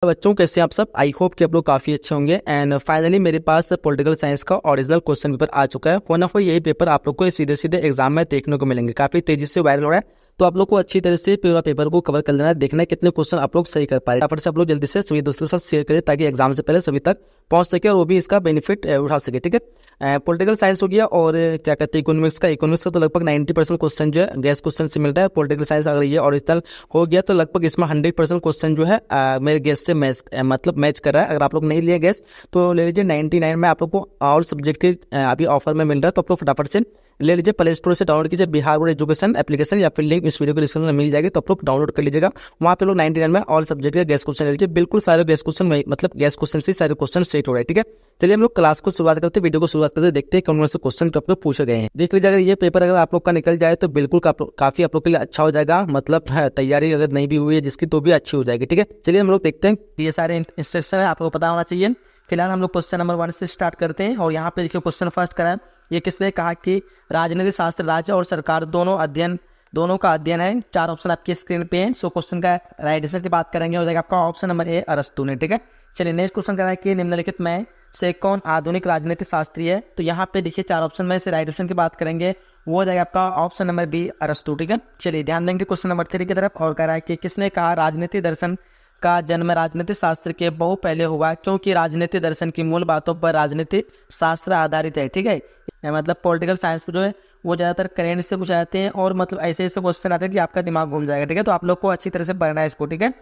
बच्चों कैसे हैं आप सब। आई होप कि आप लोग काफ़ी अच्छे होंगे। एंड फाइनली मेरे पास पॉलिटिकल साइंस का ओरिजिनल क्वेश्चन पेपर आ चुका है। होना हो यही पेपर आप लोग को सीधे सीधे एग्जाम में देखने को मिलेंगे। काफ़ी तेजी से वायरल हो रहा है, तो आप लोग को अच्छी तरह से पूरा पेपर को कवर कर लेना है। देखना है कितने क्वेश्चन आप लोग सही कर पाए। फटाफट से आप लोग जल्दी से सभी दोस्तों के साथ शेयर करें ताकि एग्जाम से पहले सभी तक पहुंच सके और वो भी इसका बेनिफिट उठा सके। ठीक है, पॉलिटिकल साइंस हो गया और क्या कहते हैं इकोनॉमिक्स का तो लगभग 90% क्वेश्चन जो है गैस क्वेश्चन से मिलता है। पॉलिटिकल साइंस अगर ये ओरिजिनल हो गया तो लगभग इसमें 100% क्वेश्चन जो है मेरे गैस से मैच कर रहा है। अगर आप लोग नहीं लिए गैस तो ले लीजिए। 99 में आप लोग को और सब्जेक्ट के अभी ऑफर में मिल रहा है, तो आप लोग फटाफट से ले लीजिए। प्ले स्टोर से डाउनलोड कीजिए बिहार बोर्ड एजुकेशन एप्लीकेशन, या फिर लिंक इस वीडियो के डिस्क्रिप्शन में मिल जाएगी, तो आप लोग डाउनलोड कर लीजिएगा। वहाँ पे लोग 99 में ऑल सब्जेक्ट के गैस क्वेश्चन ले लीजिए। बिल्कुल सारे गैस क्वेश्चन गैस क्वेश्चन से सारे क्वेश्चन सेट हो रहे हैं। ठीक है, चलिए हम लोग क्लास को शुरुआत करते हैं, वीडियो को शुरुआत करते देखते हैं कौन से क्वेश्चन आप लोग पूछे गए हैं। देख लीजिए, अगर ये पेपर अगर आप लोग का निकल जाए तो बिल्कुल काफी आप लोग के लिए अच्छा हो जाएगा। मतलब तैयारी अगर नहीं भी हुई है जिसकी तो भी अच्छी हो जाएगी। ठीक है, चलिए हम लोग देखते हैं। ये सारे इंस्ट्रक्शन है आपको पता होना चाहिए। फिलहाल हम लोग क्वेश्चन नंबर 1 से स्टार्ट करते हैं। और यहाँ पे देखिए क्वेश्चन फर्स्ट करा है। ये किसने कहा कि राजनीति शास्त्र राज्य और सरकार दोनों का अध्ययन है। 4 ऑप्शन आपकी स्क्रीन पे हैं। सो क्वेश्चन का राइट आंसर की बात करेंगे हो जाएगा आपका ऑप्शन नंबर ए अरस्तु ने। ठीक है, चलिए नेक्स्ट क्वेश्चन करा है कि निम्नलिखित में से कौन आधुनिक राजनीति शास्त्री है। तो यहाँ पे देखिए 4 ऑप्शन में से राइट ऑप्शन की बात करेंगे वो हो जाएगा आपका ऑप्शन नंबर बी अरस्तु। ठीक है, चलिए ध्यान देंगे क्वेश्चन नंबर 3 की तरफ। और कह रहा है कि किसने कहा राजनीति दर्शन का जन्म राजनीति शास्त्र के बहु पहले हुआ, क्योंकि राजनीति दर्शन की मूल बातों पर राजनीति शास्त्र आधारित है। ठीक है, मतलब पॉलिटिकल साइंस जो है वो ज़्यादातर करेंट से पूछे जाते हैं और मतलब ऐसे ऐसे क्वेश्चन आते हैं कि आपका दिमाग घूम जाएगा। ठीक है, तो आप लोग को अच्छी तरह से पढ़ना है इसको। ठीक है,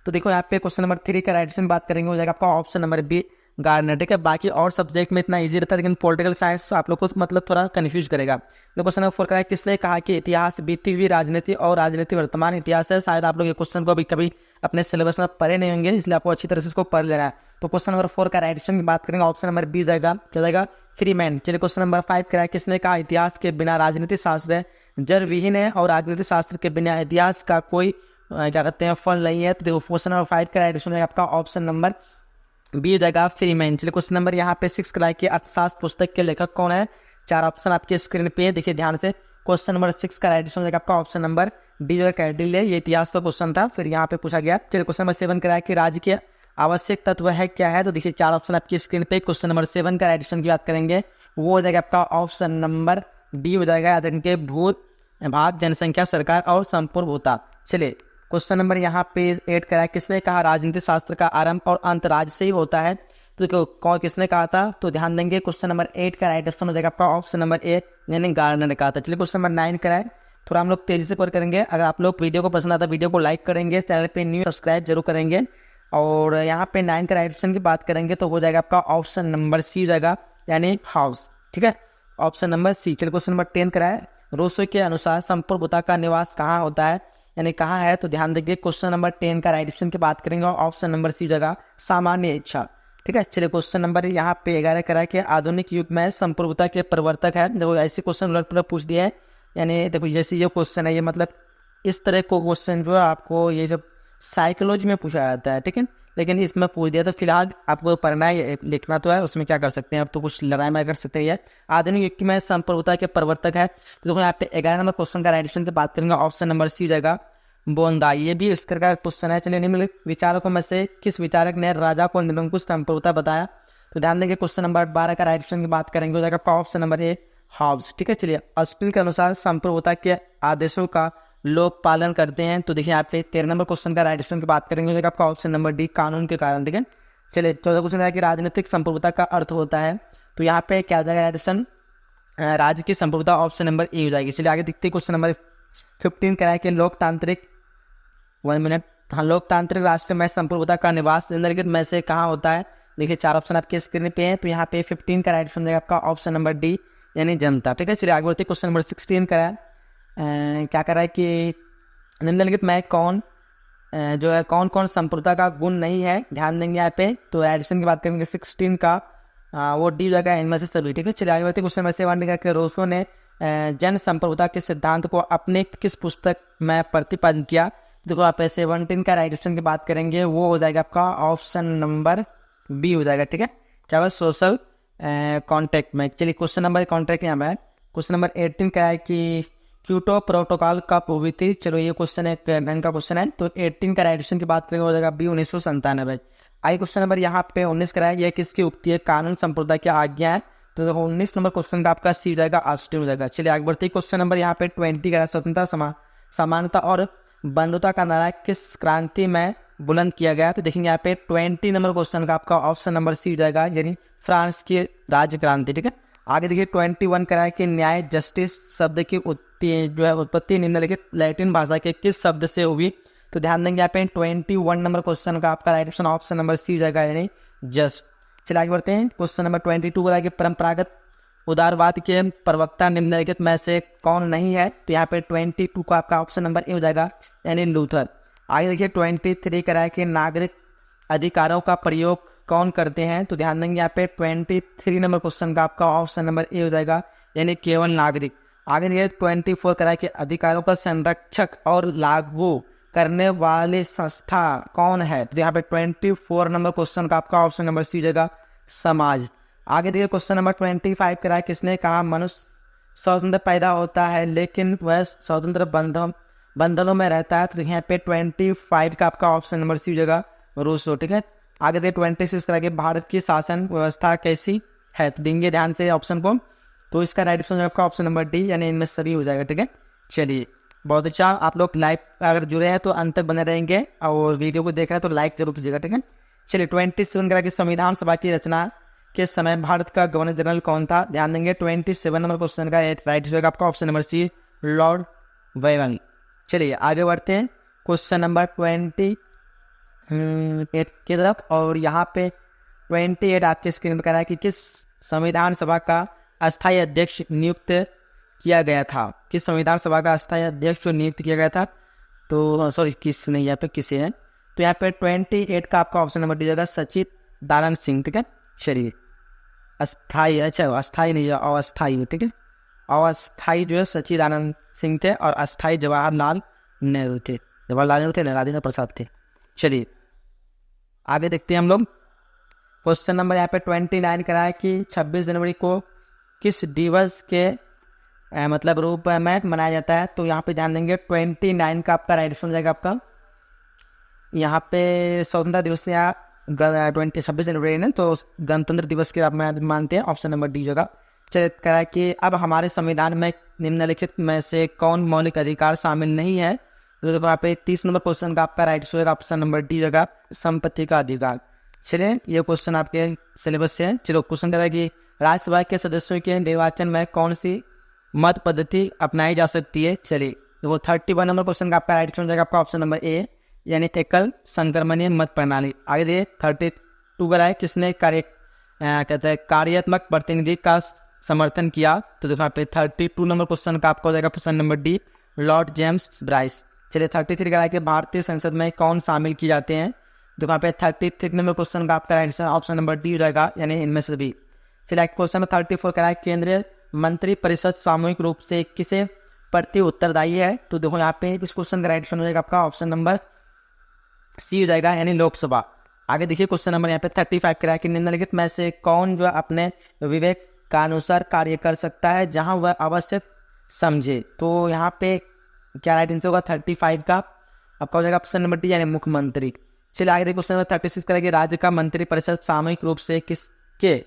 तो देखो यहाँ पे क्वेश्चन नंबर 3 का राइट आंसर बात करेंगे हो जाएगा आपका ऑप्शन नंबर बी गार्डनर। ठीक है, बाकी और सब्जेक्ट में इतना इजी रहता है, लेकिन पॉलिटिकल साइंस आप लोग को मतलब थोड़ा कंफ्यूज करेगा। तो क्वेश्चन नंबर 4 का है किसने कहा कि इतिहास बीती हुई राजनीति और राजनीति वर्तमान इतिहास है। शायद आप लोग ये क्वेश्चन को अभी कभी अपने सिलेबस में पढ़े नहीं होंगे, इसलिए आपको अच्छी तरह से इसको पढ़ लेना है। तो क्वेश्चन नंबर 4 का राइट आंसर की बात करेंगे ऑप्शन नंबर बी जाएगा, क्या जाएगा फ्रीमैन। चलिए क्वेश्चन नंबर 5 करा है किसने कहा इतिहास के बिना राजनीति शास्त्र जड़ विहीन है और राजनीति शास्त्र के बिना इतिहास का कोई क्या कहते हैं फल नहीं है। तो देखो क्वेश्चन नंबर 5 का राइट आंसर आपका ऑप्शन नंबर बी हो जाएगा फ्रीमैन। चलिए क्वेश्चन नंबर यहाँ पे 6 कराए कि अर्थशास्त्र पुस्तक के लेखक कौन है। 4 ऑप्शन आपके स्क्रीन पे देखिए ध्यान से। क्वेश्चन नंबर 6 का राइट आंसर हो जाएगा आपका ऑप्शन नंबर डी जो है कैंडिल है। ये इतिहास का क्वेश्चन था, फिर यहाँ पे पूछा गया। चलिए क्वेश्चन नंबर 7 कराया कि राज्य के आवश्यक तत्व है क्या है। तो देखिए 4 ऑप्शन आपकी स्क्रीन पे। क्वेश्चन नंबर 7 का राइट आंसर की बात करेंगे वो हो जाएगा आपका ऑप्शन नंबर डी हो जाएगा के भूत भाग जनसंख्या सरकार और संपूर्णता। चलिए क्वेश्चन नंबर यहाँ पे 8 कराया किसने कहा राजनीति शास्त्र का आरंभ और अंत राज्य से ही होता है। तो देखो कौन किसने कहा था, तो ध्यान देंगे क्वेश्चन नंबर 8 का राइट आंसर हो जाएगा आपका ऑप्शन नंबर ए यानी गार्डनर ने कहा था। चलिए क्वेश्चन नंबर 9 कराए, थोड़ा हम लोग तेजी से कवर करेंगे। अगर आप लोग वीडियो को पसंद आता है वीडियो को लाइक करेंगे, चैनल पे न्यू सब्सक्राइब जरूर करेंगे। और यहाँ पे 9 का राइट ऑप्शन की बात करेंगे तो हो जाएगा आपका ऑप्शन नंबर सी हो जाएगा यानी हाउस। ठीक है, ऑप्शन नंबर सी। चलिए क्वेश्चन नंबर 10 कराए रूसो के अनुसार संपूर्णता का निवास कहाँ होता है यानी कहाँ है। तो ध्यान देखिए क्वेश्चन नंबर 10 का राइट ऑप्शन की बात करेंगे और ऑप्शन नंबर सी जगह सामान्य इच्छा। ठीक है, चलिए क्वेश्चन नंबर यहाँ पे 11 करा कि आधुनिक युग में संप्रभुता के प्रवर्तक है। देखो ऐसे क्वेश्चन उलट पुलट पूछ दिए हैं, यानी देखो जैसे ये क्वेश्चन है ये मतलब इस तरह को क्वेश्चन जो है आपको ये जब साइकोलॉजी में पूछा जाता है। ठीक है, लेकिन इसमें पूछ दिया तो फिलहाल आपको पढ़ना है लिखना तो है, उसमें क्या कर सकते हैं अब तो कुछ लड़ाई में कर सकते हैं। आधुनिक युग में संप्रभुता के प्रवर्तक है। तो देखो यहाँ पे 11 नंबर क्वेश्चन का राइट आंसर की बात करेंगे ऑप्शन नंबर सी हो जाएगा बोंदा। ये भी इस तरह का क्वेश्चन है। चलिए निम्नलिखित विचारकों में से किस विचारक ने राजा को निरंकुश संप्रभुता बताया। तो ध्यान देंगे क्वेश्चन नंबर 12 का राइट आंसर की बात करेंगे हो जाएगा ऑप्शन नंबर ए हॉब्स। ठीक है, चलिए ऑस्टिन के अनुसार संप्रभुता के आदेशों का लोग पालन करते हैं। तो देखिए यहाँ पे 13 नंबर क्वेश्चन का राइट आंसर की बात करेंगे हो जाएगा आपका ऑप्शन नंबर डी कानून के कारण। ठीक है, चलिए 14 क्वेश्चन है कि राजनीतिक संप्रभुता का अर्थ होता है। तो यहाँ पे क्या हो जाएगा राइट आंसर राज्य की संप्रभुता ऑप्शन नंबर ए हो जाएगी। चलिए आगे देखते हैं क्वेश्चन नंबर 15 क्या है कि लोकतांत्रिक 1 मिनट हाँ लोकतांत्रिक राष्ट्र में संप्रभुता का निवास निम्नलिखित में से कहाँ होता है। देखिए 4 ऑप्शन आपके स्क्रीन पे हैं। तो यहाँ पे 15 का राइट आंसर जाएगा आपका ऑप्शन नंबर डी यानी जनता। ठीक है, चलिए आगे बढ़ते क्वेश्चन नंबर 16 का क्या कर रहा है कि निम्नलिखित में कौन जो है कौन कौन संप्रभुता का गुण नहीं है। ध्यान देंगे यहाँ पे। तो एडिशन की बात करेंगे 16 का वो डी जगह इनमें से सभी। ठीक है, चलिए आगे बढ़ते क्वेश्चन नंबर 7 का रोसो ने जन संप्रभुता के सिद्धांत को अपने किस पुस्तक में प्रतिपादित किया। देखो आप 17 का राइट आंसर की बात करेंगे वो हो जाएगा आपका ऑप्शन नंबर बी हो जाएगा। ठीक है, क्या होगा सोशल कॉन्ट्रैक्ट में। चलिए क्वेश्चन नंबर कॉन्ट्रैक्ट यहाँ पे क्वेश्चन नंबर 18 का है कि क्योटो प्रोटोकॉल कब हुई थी? चलो ये क्वेश्चन एक ढंग का क्वेश्चन है। तो 18 का राइट की बात करेंगे हो जाएगा बी 1997। आई क्वेश्चन नंबर यहाँ पे 19 कराया, यह किसकी उक्ति है? कानून संप्रदाय की आज्ञा है। तो देखो 19 नंबर क्वेश्चन का आपका सी हो जाएगा ऑस्टिन हो जाएगा। चलिए आगे बढ़ते क्वेश्चन नंबर यहाँ पे 20 का स्वतंत्रता समानता और बंधुता का नारा किस क्रांति में बुलंद किया गया? तो देखेंगे यहाँ पे 20 नंबर क्वेश्चन का आपका ऑप्शन नंबर सी हो जाएगा, यानी फ्रांस की राज्य क्रांति। ठीक है, आगे देखिए 21 कराया कि न्याय जस्टिस शब्द की उत्पत्ति निम्नलिखित लैटिन भाषा के किस शब्द से हुई? तो ध्यान देंगे यहाँ पे 21 नंबर क्वेश्चन का आपका राइट ऑप्शन नंबर सी हो जाएगा, यानी जस्ट। चलिए आगे बढ़ते हैं क्वेश्चन नंबर 22 कराया कि परंपरागत उदारवाद के प्रवक्ता निम्नलिखित में से कौन नहीं है? तो यहाँ पे 22 का आपका ऑप्शन नंबर ए हो जाएगा, यानी लूथर। आगे देखिए 23 कराया कि नागरिक अधिकारों का प्रयोग कौन करते हैं? तो ध्यान देंगे यहाँ पे 23 नंबर क्वेश्चन का आपका ऑप्शन नंबर ए हो जाएगा, यानी केवल नागरिक। आगे देखिए 24 कराया कि अधिकारों का संरक्षक और लागू करने वाली संस्था कौन है? तो यहाँ पे 24 नंबर क्वेश्चन का आपका ऑप्शन नंबर सी हो जाएगा, समाज। आगे देखिए क्वेश्चन नंबर 25 कराया किसने कहा मनुष्य स्वतंत्र पैदा होता है लेकिन वह स्वतंत्र बंधनों में रहता है? तो यहाँ पे 25 का आपका ऑप्शन नंबर सी हो जाएगा, रूसो। ठीक है, आगे देखिए 26 कराया कि भारत की शासन व्यवस्था कैसी है? तो देंगे ध्यान से ऑप्शन को, तो इसका राइट ऑप्शन आपका ऑप्शन नंबर डी, यानी इनमें सभी हो जाएगा। ठीक है, चलिए बहुत अच्छा। आप लोग लाइव अगर जुड़े हैं तो अंत तक बने रहेंगे और वीडियो को देख रहे हैं तो लाइक जरूर कीजिएगा। ठीक है, चलिए 27 कराया कि संविधान सभा की रचना के समय भारत का गवर्नर जनरल कौन था? ध्यान देंगे 27 नंबर क्वेश्चन का राइट होगा आपका ऑप्शन नंबर सी, लॉर्ड वायरन। चलिए आगे बढ़ते हैं क्वेश्चन नंबर 28 की तरफ, और यहाँ पे 28 आपके स्क्रीन पर कह रहा है कि किस संविधान सभा का अस्थायी अध्यक्ष नियुक्त किया गया था? किस संविधान सभा का अस्थायी अध्यक्ष नियुक्त किया गया था? तो सॉरी किस नहीं, यहाँ पे किसे है? तो यहाँ पे 28 का आपका ऑप्शन नंबर डी जाएगा, सच्चिदानंद सिंह। ठीक है, चलिए अस्थाई, अच्छा अस्थाई नहीं है, अस्थाई। ठीक है, अस्थाई जो है सच्चिदानंद सिंह थे और अस्थाई जवाहरलाल नेहरू थे। जवाहरलाल नेहरू थे, राजेंद्र प्रसाद थे। चलिए आगे देखते हैं हम लोग क्वेश्चन नंबर यहाँ पे 29 कराया कि 26 जनवरी को किस दिवस के मतलब रूप में मनाया जाता है? तो यहाँ पे ध्यान देंगे 29 का आपका राइट ऑप्शन हो जाएगा आपका यहाँ पे स्वतंत्रता दिवस या 26 जनवरी है तो गणतंत्र दिवस के आप मानते हैं, ऑप्शन नंबर डी जगह। चलिए करा कि अब हमारे संविधान में निम्नलिखित में से कौन मौलिक अधिकार शामिल नहीं है? तो देखो यहाँ पे 30 नंबर क्वेश्चन का आपका राइट होगा ऑप्शन नंबर डी जगह, संपत्ति का अधिकार। चलिए ये क्वेश्चन आपके सिलेबस से है। चलो क्वेश्चन करा कि राज्यसभा के सदस्यों के निर्वाचन में कौन सी मत पद्धति अपनाई जा सकती है? चलिए वो 31 नंबर क्वेश्चन का आपका राइट हो जाएगा आपका ऑप्शन नंबर ए, यानी एकल संक्रमणीय मत प्रणाली। आगे देखिए 32 का है किसने कहते हैं कार्यात्मक प्रतिनिधि का समर्थन किया? तो देखो यहाँ पे 32 नंबर क्वेश्चन का आपका हो जाएगा option number D, Lord James Bryce. चलिए 33 का है कि भारतीय संसद में कौन शामिल किए जाते हैं? तो यहाँ पे 33 नंबर क्वेश्चन का आपका राइट ऑप्शन नंबर डी हो जाएगा, यानी इनमें से भी। चलिए क्वेश्चन नंबर 34 का है केंद्रीय मंत्री परिषद सामूहिक रूप से किसे प्रति उत्तरदायी है? तो देखो यहाँ पे इस क्वेश्चन का राइट ऑप्शन हो जाएगा आपका ऑप्शन नंबर सी हो जाएगा, यानी लोकसभा। आगे देखिए क्वेश्चन नंबर यहाँ पे 35 का है कि निम्नलिखित में से कौन जो अपने विवेक का अनुसार कार्य कर सकता है जहां वह आवश्यक समझे? तो यहाँ पे क्या राइट आंसर होगा 35 का आपका हो जाएगा ऑप्शन नंबर डी, यानी मुख्यमंत्री। चलिए आगे देखिए क्वेश्चन नंबर 36 का है कि राज्य का मंत्री परिषद सामूहिक रूप से किसके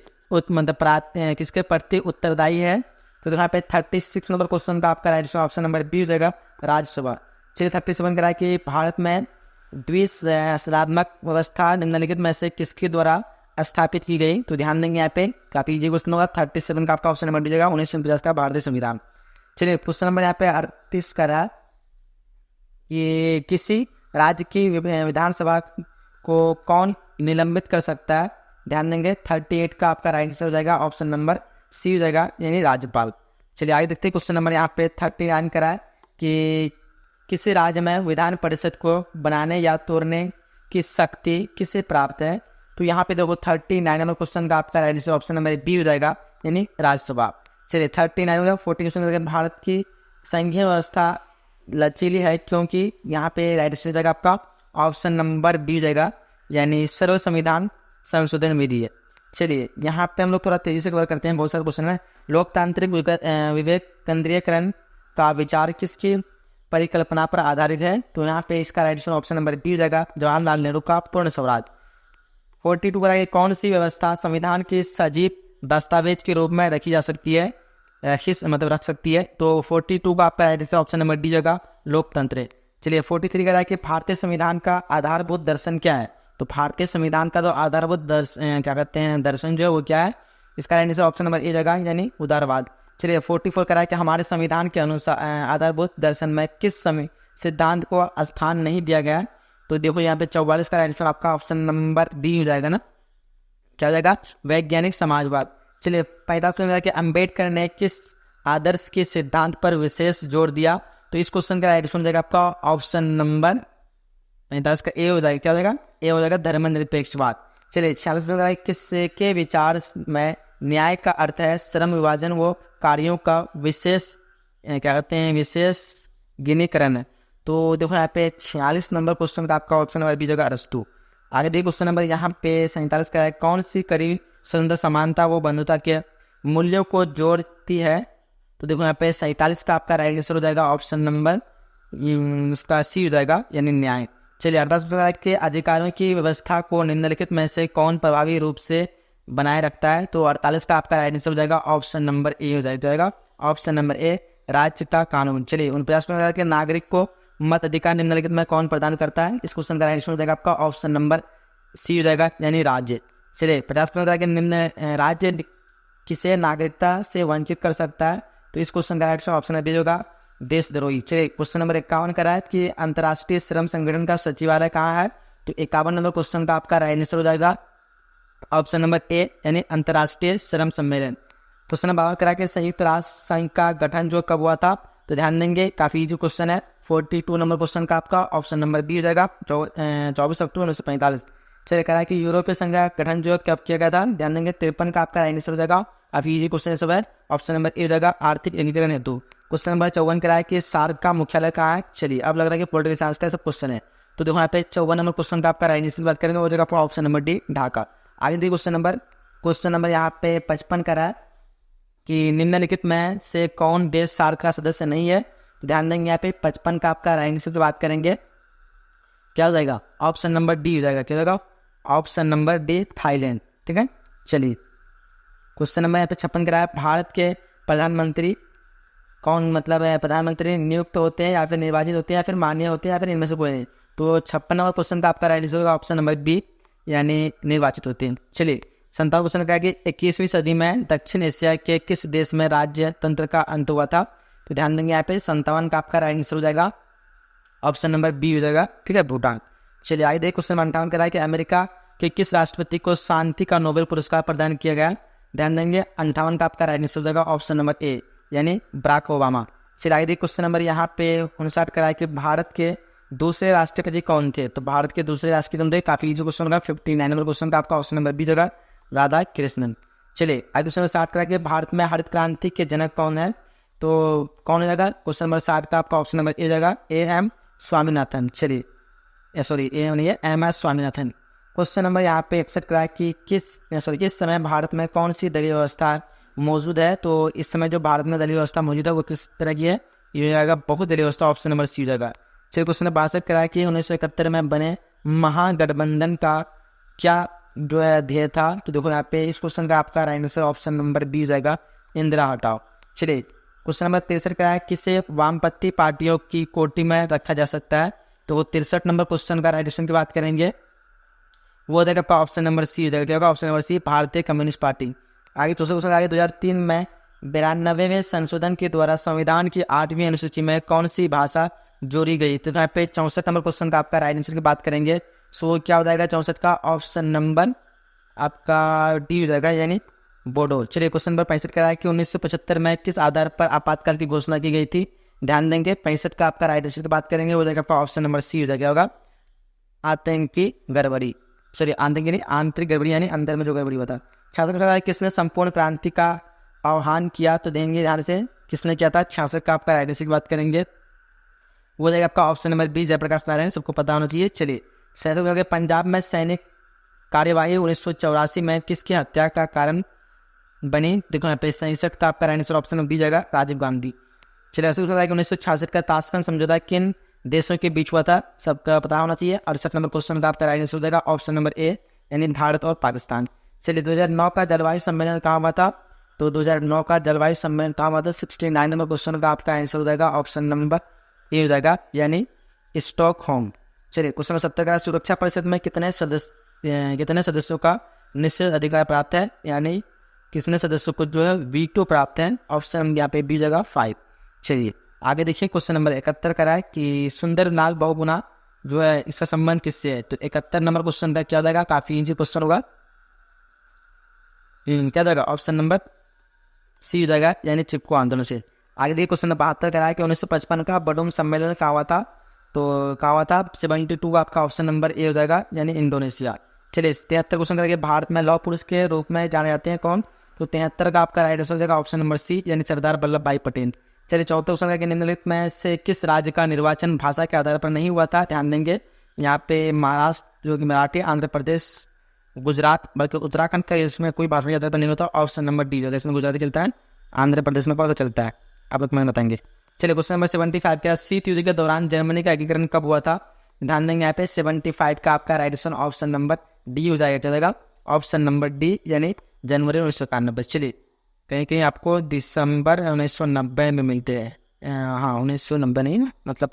प्रति उत्तरदायी है? तो यहाँ पे 36 नंबर क्वेश्चन का आपका राइट ऑप्शन नंबर बी हो जाएगा, राज्यसभा। चलिए 37 का है कि भारत में द्विसदनात्मक व्यवस्था निम्नलिखित में से किसके द्वारा स्थापित की गई? तो ध्यान देंगे यहाँ पे काफी इजी क्वेश्चन होगा। 37 का आपका ऑप्शन नंबर डी जाएगा, 1950 का भारतीय संविधान। चलिए क्वेश्चन नंबर यहाँ पे 38 का रहा कि किसी राज्य की विधानसभा को कौन निलंबित कर सकता है? ध्यान देंगे 38 का आपका राइट आंसर हो जाएगा ऑप्शन नंबर सी हो जाएगा, यानी राज्यपाल। चलिए आगे देखते हैं क्वेश्चन नंबर यहाँ पे 39 का है कि किसी राज्य में विधान परिषद को बनाने या तोड़ने की शक्ति किसे प्राप्त है? तो यहाँ पे देखो 39 नंबर क्वेश्चन का आपका right answer option number B हो जाएगा, यानी राज्यसभा। चलिए 39 हो गया। 40 क्वेश्चन भारत की संघीय व्यवस्था लचीली है क्योंकि यहाँ पे राइट आंसर हो जाएगा आपका ऑप्शन नंबर बी हो जाएगा, यानी सर्व संविधान संशोधन विधि है। चलिए यहाँ पे हम लोग थोड़ा तेजी से कवर करते हैं, बहुत सारे क्वेश्चन है। लोकतांत्रिक विवेक केंद्रीयकरण का विचार किसकी परिकल्पना पर आधारित है? तो यहाँ पे इसका राइट ऑप्शन नंबर बी हो जाएगा, जवाहरलाल नेहरू का पूर्ण स्वराज। 42 का कौन सी व्यवस्था संविधान के सजीव दस्तावेज के रूप में रखी जा सकती है, रख सकती है? तो 42 का आपका राइट ऑप्शन नंबर डी होगा, लोकतंत्र। चलिए 43 का कि भारतीय संविधान का आधारभूत दर्शन क्या है? तो भारतीय संविधान का जो आधारभूत दर्शन जो है वो क्या है? इसका राइट ऑप्शन नंबर ए होगा, यानी उदारवाद। चलिए 44 करा कि हमारे संविधान के अनुसार आधारभूत दर्शन में किस समय सिद्धांत को स्थान नहीं दिया गया है? तो देखो यहाँ पे 44 का आंसर आपका ऑप्शन नंबर बी हो जाएगा ना, क्या हो जाएगा? वैज्ञानिक समाजवाद। चलिए 45 कि अम्बेडकर ने किस आदर्श के सिद्धांत पर विशेष जोर दिया? तो इस क्वेश्चन का राइट हो जाएगा आपका ऑप्शन नंबर 45 का ए हो जाएगा, क्या हो जाएगा? ए हो जाएगा धर्मनिरपेक्षवाद। चलिए 46 किसके विचार में न्याय का अर्थ है श्रम विभाजन व कार्यों का विशेष गिनीकरण। तो देखो यहाँ पे 46 नंबर क्वेश्चन का आपका ऑप्शन नंबर बी जगह अरस्तु। आगे देखिए क्वेश्चन नंबर यहाँ पे 47 का है, कौन सी करीब स्वतंत्र समानता वो बंधुता के मूल्यों को जोड़ती है? तो देखो यहाँ पे 47 का आपका राइट आंसर हो जाएगा ऑप्शन नंबर इसका सी हो जाएगा, यानी न्याय। चलिए 48 के अधिकारों की व्यवस्था को निम्नलिखित में से कौन प्रभावी रूप से बनाए रखता है? तो 48 का आपका राइट आंसर हो जाएगा ऑप्शन नंबर ए हो जाएगा, ऑप्शन नंबर ए राज्य का कानून। चलिए 49 के नागरिक को मत अधिकार निम्नलिखित में कौन प्रदान करता है? इस क्वेश्चन का राइट आंसर हो जाएगा आपका ऑप्शन नंबर सी हो जाएगा, यानी राज्य। चलिए 50 के निम्न राज्य किसे नागरिकता से वंचित कर सकता है? तो इस क्वेश्चन का राइट आंसर ऑप्शन बी होगा, देशद्रोही। चलिए क्वेश्चन नंबर 51 का है कि अंतर्राष्ट्रीय श्रम संगठन का सचिवालय कहाँ है? तो 51 नंबर क्वेश्चन का आपका राइट आंसर हो जाएगा ऑप्शन नंबर ए, यानी अंतर्राष्ट्रीय श्रम सम्मेलन। क्वेश्चन नंबर 52 के संयुक्त राष्ट्र संघ का गठन जो कब हुआ था? तो ध्यान देंगे, काफी इजी क्वेश्चन है। 42 नंबर क्वेश्चन का आपका ऑप्शन नंबर बी हो जाएगा, 24 अक्टूबर 1945। चलिए कह रहा है कि यूरोपीय संघ का गठन जो कब किया गया था? ध्यान देंगे 53 का आपका राइट आंसर हो जाएगा, काफी इजी क्वेश्चन सब है, ऑप्शन नंबर ए हो जाएगा, आर्थिक एकीकरण हेतु। क्वेश्चन नंबर 54 कह रहा है कि सार्क का मुख्यालय कहाँ है? चलिए अब लग रहा है कि पॉलिटिकल साइंस का सब क्वेश्चन है। तो देखो यहाँ पे 54 नंबर क्वेश्चन का आपका राइट आंसर बात करेंगे, वो जगह ऑप्शन नंबर डी, ढाका। आगे देखिए क्वेश्चन नंबर यहाँ पे 55 का रहा है कि निम्नलिखित में से कौन देश सार्क का सदस्य नहीं है? तो ध्यान देंगे यहाँ पे 55 का आपका राइट आंसर बात करेंगे, क्या हो जाएगा? ऑप्शन नंबर डी हो जाएगा, क्या होगा? Option number D, Thailand. ठीक है, चलिए क्वेश्चन नंबर यहाँ पे 56 का रहा है, भारत के प्रधानमंत्री कौन, मतलब है प्रधानमंत्री नियुक्त होते हैं या फिर निर्वाचित होते हैं या फिर मान्य होते हैं या फिर इनमें से कोई नहीं? तो 56 नंबर क्वेश्चन का आपका राइट आंसर होगा ऑप्शन नंबर बी, यानी निर्वाचित होते हैं। चलिए 57 क्वेश्चन का है कि 21वीं सदी में दक्षिण एशिया के किस देश में राज्य तंत्र का अंत हुआ था? तो ध्यान देंगे यहाँ पे 57 का आपका राइट आंसर हो जाएगा ऑप्शन नंबर बी हो जाएगा, ठीक है, भूटान। चलिए आगे देखिए क्वेश्चन 58 का है कि अमेरिका के किस राष्ट्रपति को शांति का नोबेल पुरस्कार प्रदान किया गया? ध्यान देंगे 58 का आपका राइट आंसर हो जाएगा ऑप्शन नंबर ए, यानी बराक ओबामा। चलिए आगे देखिए क्वेश्चन नंबर यहाँ पे 59 का है कि भारत के दूसरे राष्ट्रपति कौन थे? तो भारत के दूसरे राष्ट्रपति काफी इजी क्वेश्चन होगा, 59 नंबर क्वेश्चन का आपका ऑप्शन नंबर बी होगा, राधा कृष्णन। चलिए आगे क्वेश्चन नंबर 60 का कि भारत में हरित क्रांति के जनक कौन है? तो कौन हो जाएगा? क्वेश्चन नंबर 60 का आपका ऑप्शन नंबर ए जाएगा, एम स्वामीनाथन। चलिए सॉरी ए नहीं है, M S Swaminathan. Question number यहाँ पे 61 का है कि किस समय भारत में कौन सी दलीय व्यवस्था मौजूद है? तो इस समय जो भारत में दलीय व्यवस्था मौजूद है वो किस तरह की है? ये जाएगा बहुदलीय व्यवस्था, ऑप्शन नंबर सी हो जाएगा। चलिए क्वेश्चन नंबर 62 का है कि 1971 में बने महागठबंधन का क्या जो है ध्येय था? तो देखो यहाँ पे इस क्वेश्चन का आपका right answer option number B हो जाएगा, इंदिरा हटाओ। चलिए क्वेश्चन नंबर 63 का है किसे वामपंथी पार्टियों की कोटि में रखा जा सकता है? तो वो 63 नंबर क्वेश्चन का राइट आंसर की बात करेंगे, वो हो जाएगा आपका ऑप्शन नंबर सी हो जाएगा, क्या होगा? ऑप्शन नंबर सी, भारतीय कम्युनिस्ट पार्टी। आगे दूसरे क्वेश्चन आगे 2003 में 92वें संशोधन के द्वारा संविधान की 8वीं अनुसूची में कौन सी भाषा जोड़ी गई? तो यहाँ पे 64 नंबर क्वेश्चन का आपका राइट आंसर की बात करेंगे, सो क्या हो जाएगा 64 का? ऑप्शन नंबर आपका डी हो जाएगा, यानी बोडो। चलिए क्वेश्चन नंबर 65 का है कि 1975 में किस आधार पर आपातकाल की घोषणा की गई थी? ध्यान देंगे 65 का आपका राइट आंसर की बात करेंगे, हो जाएगा आपका ऑप्शन नंबर सी हो जाएगा, होगा आतंकी गड़बड़ी। सॉरी आतंकी नहीं, आंतरिक गड़बड़ी, यानी अंदर में जो गड़बड़ी होता। छात्र का किसने संपूर्ण क्रांति का आह्वान किया? तो देंगे ध्यान से, किसने किया था? 66 का आपका राइट आंसर की बात करेंगे, वो जाएगा आपका option number B, Jayaprakash Narayan, सबको पता होना चाहिए। चलिए 67 पंजाब में सैनिक कार्यवाही 1984 में किसकी हत्या का कारण बनी? देखो यहाँ पे 67 का आपका right answer option number B जाएगा, राजीव गांधी। चलिए ऐसे होता है कि 1966 का ताशकंद समझौता किन देशों के बीच हुआ था, सबका पता होना चाहिए। 68 नंबर क्वेश्चन का आपका राइट आंसर हो जाएगा ऑप्शन नंबर ए, यानी भारत और पाकिस्तान। चलिए 2009 का जलवायु सम्मेलन कहाँ हुआ था, तो 2009 का जलवायु सम्मेलन कहाँ हुआ था। 69 नंबर क्वेश्चन का आपका आंसर हो जाएगा ऑप्शन नंबर ए हो जाएगा, यानी स्टॉकहोम। चलिए क्वेश्चन नंबर 70 का सुरक्षा परिषद में कितने सदस्यों का निश्चित अधिकार प्राप्त है, यानी कितने सदस्यों को जो है वीटो प्राप्त है। ऑप्शन यहाँ पे बी जगह 5। चलिए आगे देखिए क्वेश्चन नंबर 71 का है कि सुंदरलाल बहुगुणा जो है इसका संबंध किससे है। तो 71 नंबर क्वेश्चन का क्या जाएगा, काफी इजी क्वेश्चन होगा, क्या जाएगा ऑप्शन नंबर सी हो जाएगा, यानी चिपको आंदोलन से। आगे देखिए क्वेश्चन नंबर 72 का है कि 1955 का बडूम सम्मेलन कहाँ हुआ था, तो कहाँ हुआ था 72 आपका ऑप्शन नंबर ए हो जाएगा, यानी इंडोनेशिया। चलिए 73 क्वेश्चन करके भारत में लौह पुरुष के रूप में जाने जाते हैं कौन, तो 73 का आपका राइट आंसर हो जाएगा ऑप्शन नंबर सी, यानी सरदार वल्लभ भाई पटेल। चलिए 74 क्वेश्चन करके निम्नलिखित में से किस राज्य का निर्वाचन भाषा के आधार पर नहीं हुआ था। ध्यान देंगे यहाँ पे महाराष्ट्र जो कि मराठी, आंध्र प्रदेश, गुजरात, बल्कि उत्तराखंड का इसमें कोई भाषा के आधार पर नहीं होता। ऑप्शन नंबर डी होगा, इसमें गुजराती चलता है, आंध्र प्रदेश में कौन सा चलता है, अब मैं बताएंगे। चलिए क्वेश्चन नंबर 75 का शीत युद्ध के दौरान जर्मनी का एकीकरण कब हुआ था। ध्यान देंगे यहाँ पे 75 का आपका right answer option number D हो जाएगा, क्या जाएगा ऑप्शन नंबर डी, यानी जनवरी 1991। चलिए कहीं कहीं आपको दिसंबर 1990 में मिलते हैं, हाँ 1990 नहीं ना, मतलब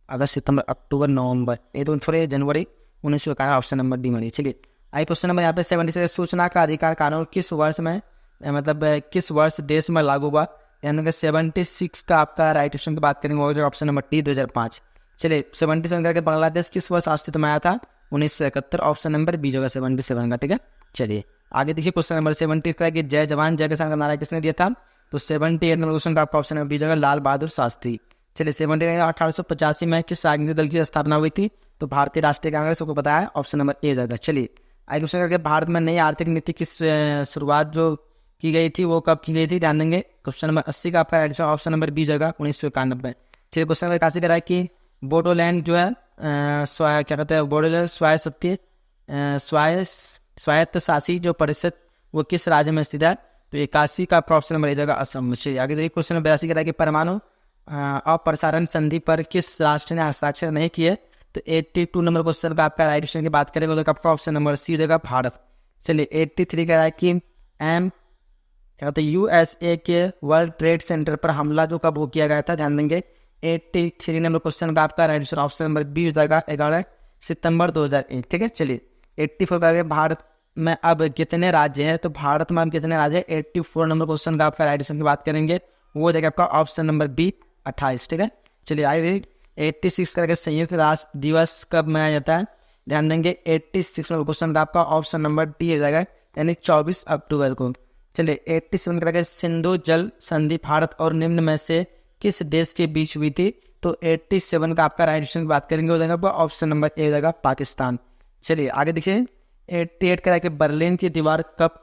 अगस्त, सितंबर, अक्टूबर, नवंबर, ये तो थोड़े जनवरी 1991, ऑप्शन नंबर डी मिली। चलिए आई क्वेश्चन नंबर यहाँ पे 76 सूचना का अधिकार कानून किस वर्ष में मतलब किस वर्ष देश में लागू हुआ। यानी कि 76 का आपका राइट ऑप्शन की बात करेंगे ऑप्शन नंबर डी 2005। चलिए 77 करके बांग्लादेश किस वर्ष अस्तित्व में आया था, 1971, ऑप्शन नंबर बी होगा 77 का, ठीक है। चलिए आगे देखिए क्वेश्चन नंबर 70 का कि जय जवान जय किसान का नारा किसने दिया था, तो 78 नंबर क्वेश्चन का आपका ऑप्शन नंबर बी होगा लाल बहादुर शास्त्री। चलिए 78 1885 में किस राजनीतिक दल की स्थापना हुई थी, तो भारतीय राष्ट्रीय कांग्रेस को पता है, ऑप्शन नंबर ए जाएगा। चलिए आगे क्वेश्चन करके भारत में नई आर्थिक नीति की शुरुआत जो की गई थी वो कब की गई थी। ध्यान देंगे क्वेश्चन नंबर 80 का आपका आंसर ऑप्शन नंबर बी जगह 1991। चलिए क्वेश्चन नंबर 81 करा कि बोडोलैंड जो है क्या कहते हैं, बोडोलैंड स्वायत्त शासी जो परिषद वो किस राज्य में स्थित है, तो 81 का ऑप्शन नंबर ए जगह असम। चलिए आगे देखिए क्वेश्चन नंबर 82 करा कि परमाणु अप्रसारण संधि पर किस राष्ट्र ने हस्ताक्षर नहीं किए, तो 82 नंबर क्वेश्चन का आपका राइट ऑप्शन की बात करेंगे तो आपका ऑप्शन नंबर सी देगा भारत। चलिए 83 का है कि क्या कहते हैं यूएसए के वर्ल्ड ट्रेड सेंटर पर हमला जो कब हो किया गया था। ध्यान देंगे 83 नंबर क्वेश्चन का आपका right answer option number B हो जाएगा 11 सितंबर 2001, ठीक है। चलिए 84 का भारत में अब कितने राज्य हैं, तो भारत में अब कितने राज्य हैं, 84 नंबर क्वेश्चन का आपका राइट आंसर की बात करेंगे वो देगा आपका ऑप्शन नंबर बी 28, ठीक है। चलिए आगे 86 करके संयुक्त राष्ट्र दिवस कब मनाया जाता है। ध्यान देंगे 86 नंबर क्वेश्चन का आपका ऑप्शन नंबर डी हो जाएगा, यानी 24 अक्टूबर को। चलिए 87 करके सिंधु जल संधि भारत और निम्न में से किस देश के बीच हुई थी, तो 87 का आपका राइट आंसर की बात करेंगे हो जाएगा ऑप्शन नंबर ए हो जाएगा पाकिस्तान। चलिए आगे देखिए 88 करके बर्लिन की दीवार कब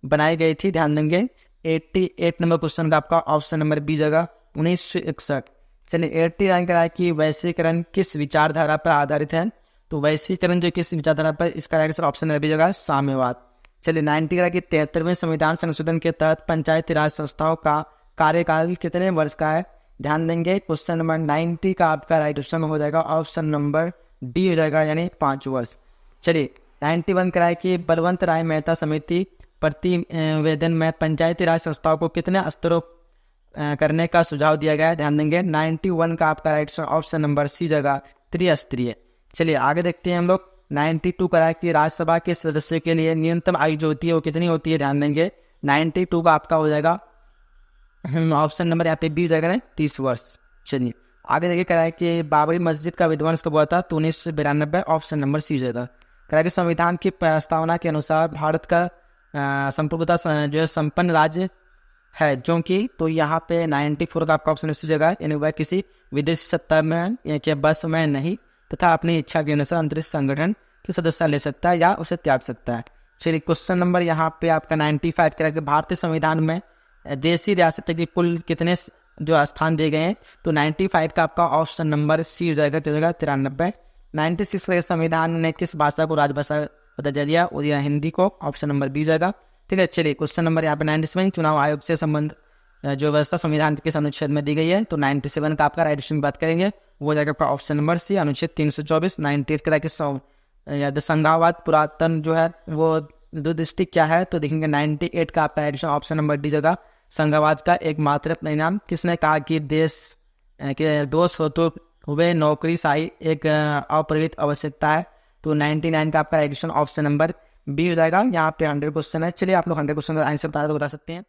बनाई गई थी। ध्यान देंगे 88 नंबर क्वेश्चन का आपका ऑप्शन नंबर बी जगह 1961। चलिए 89 का है कि वैश्वीकरण किस विचारधारा पर आधारित है, तो वैश्वीकरण जो किस विचारधारा पर, इसका right answer option number B जगह साम्यवाद। चलिए 90 का कि 73वें संविधान संशोधन के तहत पंचायती राज संस्थाओं का कार्यकाल कितने वर्ष का है। ध्यान देंगे क्वेश्चन नंबर 90 का आपका राइट ऑप्शन हो जाएगा ऑप्शन नंबर डी हो जाएगा, यानी 5 वर्ष। चलिए 91 कराए कि बलवंत राय मेहता समिति प्रतिवेदन में पंचायती राज संस्थाओं को कितने स्तरों करने का सुझाव दिया गया है। ध्यान देंगे 91 का आपका राइट ऑप्शन नंबर सी जगह त्रिस्तरीय। चलिए आगे देखते हैं हम लोग 92 कराए कि राज्यसभा के सदस्य के लिए न्यूनतम आयु जो होती है वो कितनी होती है। ध्यान देंगे 92 का आपका हो जाएगा ऑप्शन नंबर यहाँ पे बी हो जाएगा 30 वर्ष। चलिए आगे देखिए कराए कि बाबरी मस्जिद का विध्वंस कब हुआ था, तो 1992, ऑप्शन नंबर सी हो जाएगा। कराए कि संविधान की प्रस्तावना के अनुसार भारत का संप्रभुता जो है संपन्न राज्य है जो कि, तो यहाँ पे 94 का आपका ऑप्शन इस जगह, यानी वह किसी विदेशी सत्ता में या बस में नहीं तथा अपनी इच्छा के अनुसार अंतरिक्ष संगठन की सदस्यता ले सकता है या उसे त्याग सकता है। चलिए क्वेश्चन नंबर यहाँ पे आपका 95 करें कि भारतीय संविधान में देशी रियासत के कुल कितने जो स्थान दिए गए हैं, तो 95 का आपका ऑप्शन नंबर सी हो जाएगा 93। 96 के संविधान ने किस भाषा को राजभाषा दर्जा दिया, और हिंदी को, ऑप्शन नंबर बी हो जाएगा, ठीक है। चलिए क्वेश्चन नंबर यहाँ पे 97 चुनाव आयोग से संबंध जो व्यवस्था संविधान के अनुच्छेद में दी गई है। तो 97 का आपका राइट ऑप्शन की बात करेंगे वो हो जाएगा आपका ऑप्शन नंबर सी, अनुच्छेद 324। 98 का कि संघावाद पुरातन जो है वो दो दृष्टि क्या है, तो देखेंगे 98 का आपका राइट ऑप्शन नंबर डी जगह संघवाद का एकमात्र परिणाम। किसने कहा कि देश के दोष हो तो हुए नौकरीशाही एक अप्रेरित आवश्यकता है। तो 99 का आपका राइट ऑप्शन नंबर बी हो जाएगा। यहाँ पे 100 क्वेश्चन है। चलिए आप लोग 100 क्वेश्चन का आंसर बता सकते हैं।